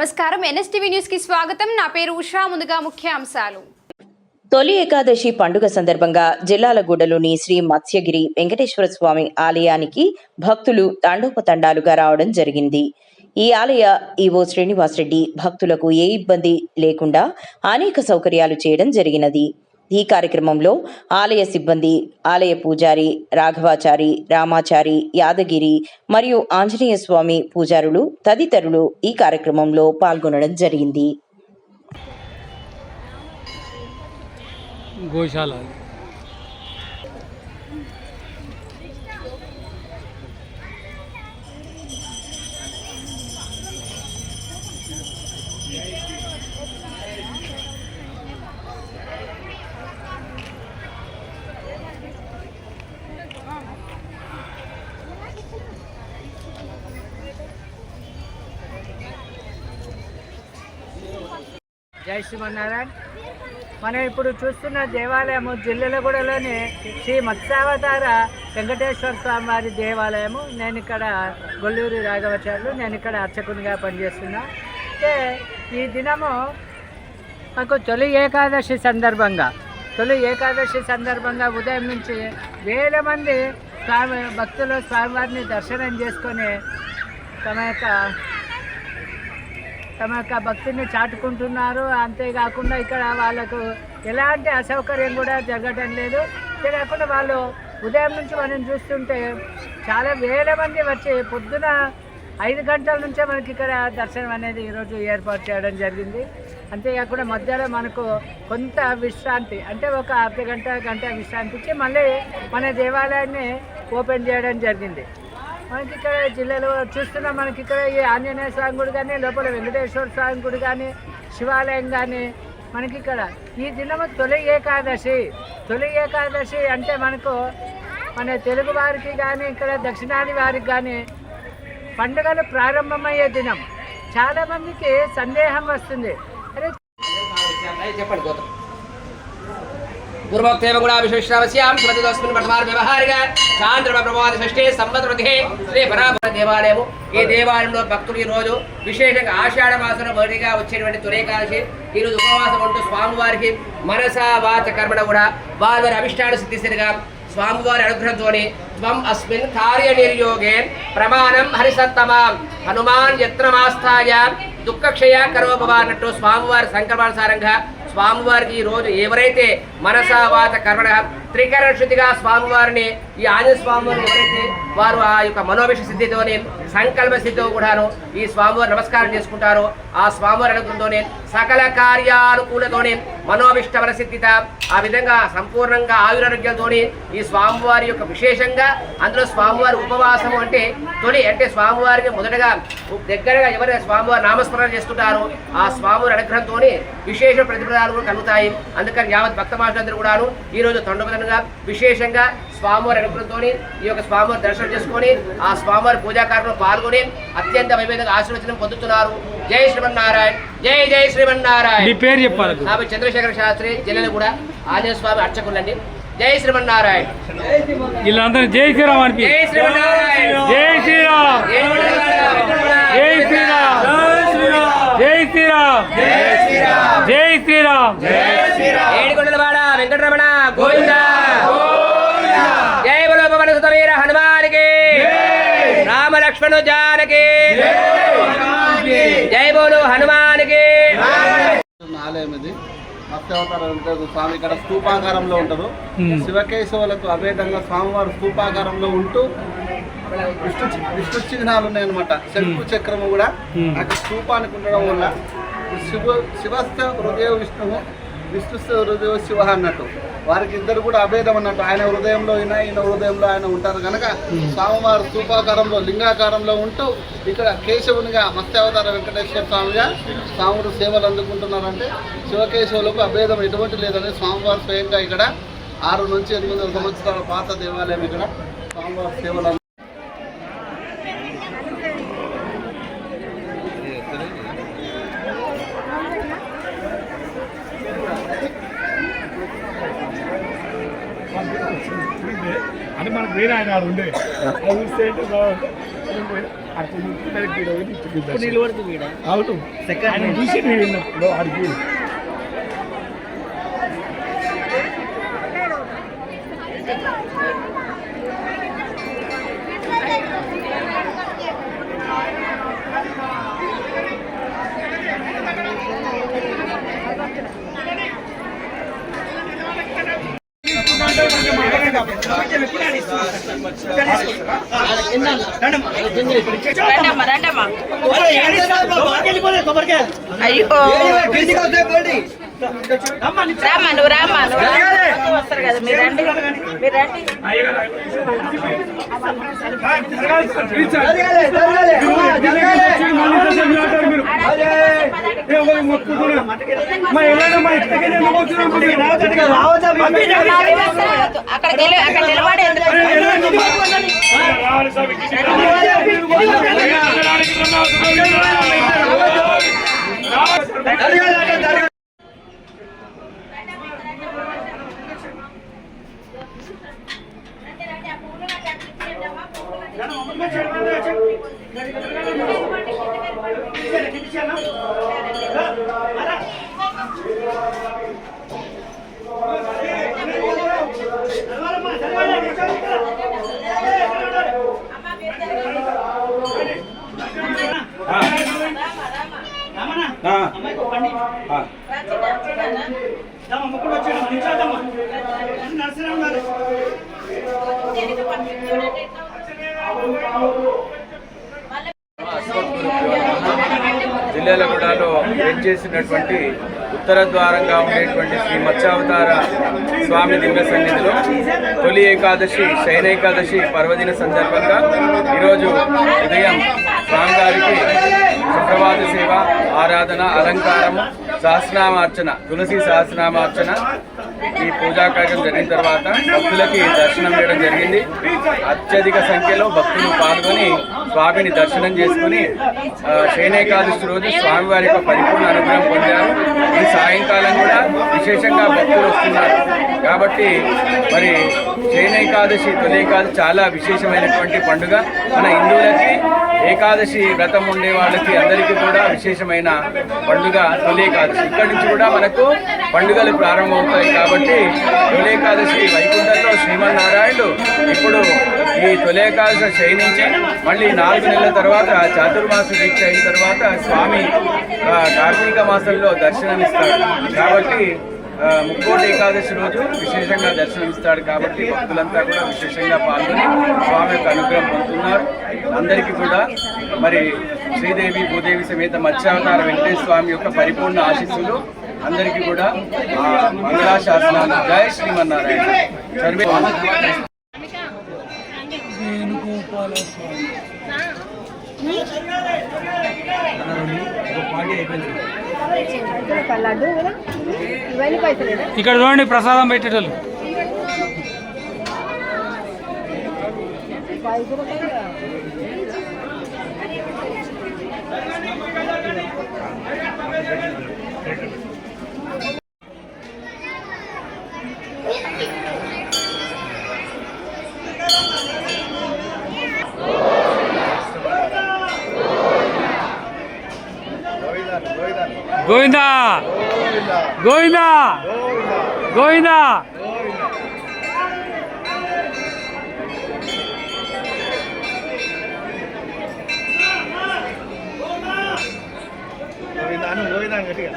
నమస్కారం NSTV news కి స్వాగతం. నా పేరు ఉషా. ముందుగా ముఖ్య అంశాలు. తొలి ఏకాదశి పండుగ సందర్భంగా జిల్లాలగూడలోని శ్రీ మత్స్యగిరి వెంకటేశ్వర స్వామి ఆలయానికి భక్తులు తండోపతండాలుగా రావడం జరిగింది. ఈ ఆలయ ఈవో శ్రీనివాసరెడ్డి భక్తులకు ఏ ఇబ్బంది లేకుండా అనేక సౌకర్యాలు చేయడం జరిగినది. ఈ కార్యక్రమంలో ఆలయ సిబ్బంది, ఆలయ పూజారి రాఘవాచారి, రామాచారి, యాదగిరి మరియు ఆంజనేయ స్వామి పూజారులు తదితరులు ఈ కార్యక్రమంలో పాల్గొనడం జరిగింది. గోశాల జై శ్రీమన్నారాయణ. మనం ఇప్పుడు చూస్తున్న దేవాలయము జిల్లెలగూడలోని శ్రీ మత్స్యావతార వెంకటేశ్వర స్వామి వారి దేవాలయము. నేను ఇక్కడ గొల్లూరి రాఘవాచార్యులు, నేను ఇక్కడ అర్చకునిగా పనిచేస్తున్నా. అయితే ఈ దినము మాకు తొలి ఏకాదశి సందర్భంగా ఉదయం నుంచి వేల మంది భక్తులు స్వామివారిని దర్శనం చేసుకొని తమ యొక్క భక్తిని చాటుకుంటున్నారు. అంతేకాకుండా ఇక్కడ వాళ్ళకు ఎలాంటి అసౌకర్యం కూడా జరగటం లేదు. అంతేకాకుండా వాళ్ళు ఉదయం నుంచి మనం చూస్తుంటే చాలా వేల మంది వచ్చి పొద్దున 5 గంటల నుంచే మనకి ఇక్కడ దర్శనం అనేది ఈరోజు ఏర్పాటు చేయడం జరిగింది. అంతేకాకుండా మధ్యలో మనకు కొంత విశ్రాంతి, అంటే ఒక గంట విశ్రాంతి ఇచ్చి మళ్ళీ మన దేవాలయాన్ని ఓపెన్ చేయడం జరిగింది. మనకి ఇక్కడ జిల్లాలో చూస్తున్నాం, మనకి ఇక్కడ ఈ ఆంజనేయ స్వామి గుడి కానీ, లోపల వెంకటేశ్వర స్వామి గుడి కానీ, శివాలయం కానీ మనకి ఇక్కడ ఈ దినము తొలి ఏకాదశి అంటే మనకు మన తెలుగు వారికి కానీ, ఇక్కడ దక్షిణాది వారికి కానీ పండుగలు ప్రారంభమయ్యే దినం. చాలామందికి సందేహం వస్తుంది, అరే చెప్పండి గోత్రం పూర్వోక్తేవ గుణ విశేషావస్యాం శ్రీమతిదోస్మిన్ వర్తమాన వ్యవహారిక చాంద్రమ ప్రమాద షష్ఠే సంవత్సరమధ్యే శ్రీ పరాపర దేవాలయము. ఈ దేవాలయంలో భక్తులు ఈరోజు విశేషంగా ఆషాఢ మాసంలో మొదటిగా వచ్చేటువంటి తొలేకాదశి ఈరోజు ఉపవాసం ఉంటూ స్వామివారికి మనస వాచ కర్మణ కూడా వారి అభిష్టాన సిద్ధిసిరిగా స్వామివారి అనుగ్రహంతోని త్వం అస్మిన్ కార్యనిర్యోగే ప్రమాణం హరిసత్తమాం హనుమాన్ యత్నమాస్థాయ దుఃఖక్షయ కరోభవ అన్నట్టు స్వామివారి సంకల్పానుసారంగా స్వామివారికి ఈరోజు ఎవరైతే మనసా వాత కర్మణ త్రికరణ శుద్ధిగా స్వామివారిని ఈ ఆంజనేయ స్వామివారిని ఎవరైతే వారు ఆ యొక్క మనోభిష సిద్ధితోని సంకల్ప సిద్ధితో కూడాను ఈ స్వామివారి నమస్కారం చేసుకుంటారో ఆ స్వామివారి అనుగ్రహంతోనే సకల కార్యానుకూలతోనే మనోభిష్టవర సిద్ధిత ఆ విధంగా సంపూర్ణంగా ఆయురారోగ్యంతో ఈ స్వామివారి యొక్క విశేషంగా అందులో స్వామివారి ఉపవాసము అంటే తొలి అంటే స్వామివారికి మొదటగా దగ్గరగా ఎవరైతే స్వామివారి నామస్మరణ చేసుకుంటారో ఆ స్వామివారి అనుగ్రహంతో విశేష ప్రతిఫలాలు కూడా కలుగుతాయి. అందుకని యావత్ భక్త మహాశులందరూ కూడాను ఈరోజు తొండపదనగా విశేషంగా స్వామివారి అనుగ్రహంతో ఈ యొక్క స్వామివారి దర్శనం చేసుకొని ఆ స్వామివారి పూజా కార్యక్రమంలో పాల్గొని అత్యంత వైభవంగా ఆశీర్వచనం పొందుతున్నారు. జై శ్రీమన్నారాయణ, జై జై శ్రీమన్నారాయణ. మీ పేరు చెప్పాలి. నా పేరు చంద్రశేఖర శాస్త్రి, జిల్లాలో కూడా ఆంజనేయ స్వామి అర్చకులండి. జై శ్రీమన్నారాయణ. వీళ్ళందరూ జై శ్రీరామ్ అని. జై శ్రీమన్నారాయణ. జై శ్రీరామ్, జై శ్రీరామ్, జై శ్రీరామ్, జై శ్రీరామ్. ఏడుకొండలవాడ వెంకటరమణ గోవింద. జై బలో పవన సుత వీర హనుమానికి, రామ లక్ష్మణ జానకి, జై బోలు హనుమానికి. ఆలయం ఇది మత్స్యావతార వెంకటేశ్వర స్వామి ఇక్కడ స్తూపాకారంలో ఉంటారు. శివకేశవులకు అభేదంగా స్వామివారు స్తూపాకారంలో ఉంటూ విష్ణు చిహ్నాలు ఉన్నాయన్నమాట. శంకు చక్రము కూడా అక్కడ స్తూపానికి ఉండడం వల్ల శివస్థ హృదయ విష్ణువు, విష్ణుస్థ హృదయ శివ అన్నట్టు వారికి ఇద్దరు కూడా అభేదం అన్నట్టు. ఆయన హృదయంలో ఈయన హృదయంలో ఆయన ఉంటారు కనుక స్వామివారు స్తూపాకారంలో లింగాకారంలో ఉంటూ ఇక్కడ కేశవునిగా మత్స్యావతార వెంకటేశ్వర స్వామిగా స్వాముడు సేవలు అందుకుంటున్నారంటే శివకేశవులకు అభేదం ఎటువంటి లేదని స్వామివారు స్వయంగా ఇక్కడ 6 నుంచి 800 సంవత్సరాల పాత దేవాలయం ఇక్కడ స్వామివారి సేవలు ఉండే అంటే మనకు వేరే ఆయన ఆడు ఉండే అది చూస్తే అంటే బాగుంది అవును ఆయన చూసి నేను వెళ్ళినప్పుడు ఆడికి వస్తారు కదా మీరు రండి అక్కడ నిలబడి జిల్లాలగూడలో చేసినటువంటి ఉత్తర ద్వారంగా ఉండేటువంటి శ్రీ మత్స్యావతార స్వామి దివ్య సన్నిధిలో తొలి ఏకాదశి శయన ఏకాదశి పర్వదిన సందర్భంగా ఈరోజు ఉదయం స్వామివారికి సుప్రభాత సేవ ఆరాధన అలంకారము సహస్రనామార్చన తులసి సహస్రనామార్చన ఈ పూజా కార్యక్రమం జరిగిన తర్వాత భక్తులకి దర్శనం చేయడం జరిగింది. అత్యధిక సంఖ్యలో భక్తులు పాల్గొని స్వామిని దర్శనం చేసుకుని శయనేకాదశి రోజు స్వామివారి యొక్క పరిపూర్ణ అనుగ్రహం పొందారు. ఈ సాయంకాలం కూడా విశేషంగా భక్తులు వస్తున్నారు కాబట్టి మరి శయనేకాదశి తొలి ఏకాదశి చాలా విశేషమైనటువంటి పండుగ. మన హిందువులకి ఏకాదశి వ్రతం ఉండే వాళ్ళకి అందరికీ కూడా విశేషమైన పండుగ తొలి ఏకాదశి. ఇక్కడి నుంచి కూడా మనకు పండుగలు ప్రారంభమవుతాయి కాబట్టి తొలి ఏకాదశి వైకుంఠంలో శ్రీమన్నారాయణుడు ఇప్పుడు ఈ తొలి ఏకాదశి శయనించి మళ్ళీ 4 నెలల తర్వాత చాతుర్మాస దీక్ష అయిన తర్వాత స్వామి కార్తీక మాసంలో దర్శనమిస్తాడు కాబట్టి ముక్కోటి ఏకాదశి రోజు విశేషంగా దర్శనమిస్తాడు కాబట్టి భక్తులంతా కూడా విశేషంగా పాల్గొని స్వామి యొక్క అనుగ్రహం పొందుతున్నారు. అందరికీ కూడా మరి శ్రీదేవి భూదేవి సమేత మత్స్యావతార వెంకటేశ్వర స్వామి యొక్క పరిపూర్ణ ఆశీస్సులు అందరికీ కూడా మంగళాశాసనాలు. జయ శ్రీమన్నారాయణ. సర్వే ఇక్కడ చూడండి ప్రసాదం పెట్టేటోళ్ళు. గోవిందా గోవిందా గోవిందా. గట్టిగా